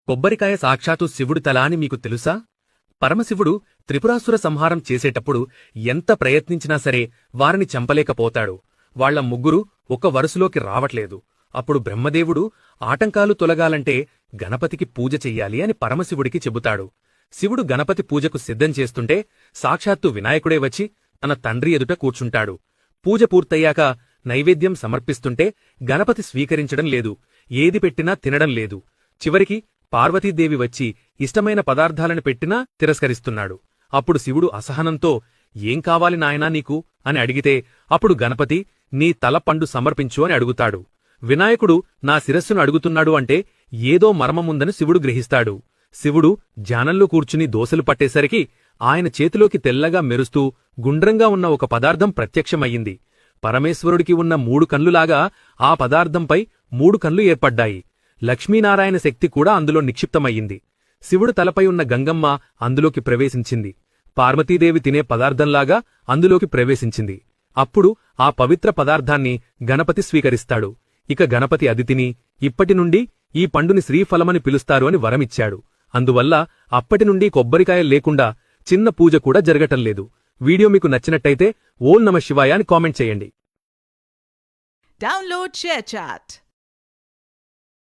కొబ్బరికాయ సాక్షాత్తు శివుడి తల అని మీకు తెలుసా? పరమశివుడు త్రిపురాసుర సంహారం చేసేటప్పుడు ఎంత ప్రయత్నించినా సరే వారిని చంపలేకపోతాడు. వాళ్ల ముగ్గురు ఒక వరుసలోకి రావట్లేదు. అప్పుడు బ్రహ్మదేవుడు ఆటంకాలు తొలగాలంటే గణపతికి పూజ చెయ్యాలి అని పరమశివుడికి చెబుతాడు. శివుడు గణపతి పూజకు సిద్ధం చేస్తుంటే సాక్షాత్తు వినాయకుడే వచ్చి తన తండ్రి ఎదుట కూర్చుంటాడు. పూజ పూర్తయ్యాక నైవేద్యం సమర్పిస్తుంటే గణపతి స్వీకరించడం లేదు. ఏది పెట్టినా తినడం లేదు. చివరికి పార్వతీదేవి వచ్చి ఇష్టమైన పదార్థాలను పెట్టినా తిరస్కరిస్తున్నాడు. అప్పుడు శివుడు అసహనంతో ఏం కావాలి నాయనా నీకు అని అడిగితే అప్పుడు గణపతి నీ తల పండు సమర్పించు అని అడుగుతాడు. వినాయకుడు నా శిరస్సును అడుగుతున్నాడు అంటే ఏదో మర్మముందని శివుడు గ్రహిస్తాడు. శివుడు ధ్యానంలో కూర్చుని దోసలు పట్టేసరికి ఆయన చేతిలోకి తెల్లగా మెరుస్తూ గుండ్రంగా ఉన్న ఒక పదార్థం ప్రత్యక్షమయ్యింది. పరమేశ్వరుడికి ఉన్న 3 కన్నులాగా ఆ పదార్థంపై 3 కన్లు ఏర్పడ్డాయి. లక్ష్మీనారాయణ శక్తి కూడా అందులో నిక్షిప్తమయ్యింది. శివుడు తలపై ఉన్న గంగమ్మ అందులోకి ప్రవేశించింది. పార్వతీదేవి తినే పదార్థంలాగా అందులోకి ప్రవేశించింది. అప్పుడు ఆ పవిత్ర పదార్థాన్ని గణపతి స్వీకరిస్తాడు. ఇక గణపతి అది తిని ఇప్పటినుండి ఈ పండుని శ్రీఫలమని పిలుస్తారు అని వరమిచ్చాడు. అందువల్ల అప్పటినుండి కొబ్బరికాయ లేకుండా చిన్న పూజ కూడా జరగటంలేదు. వీడియో మీకు నచ్చినట్టయితే ఓం నమః శివాయ అని కామెంట్ చేయండి. Download ShareChat.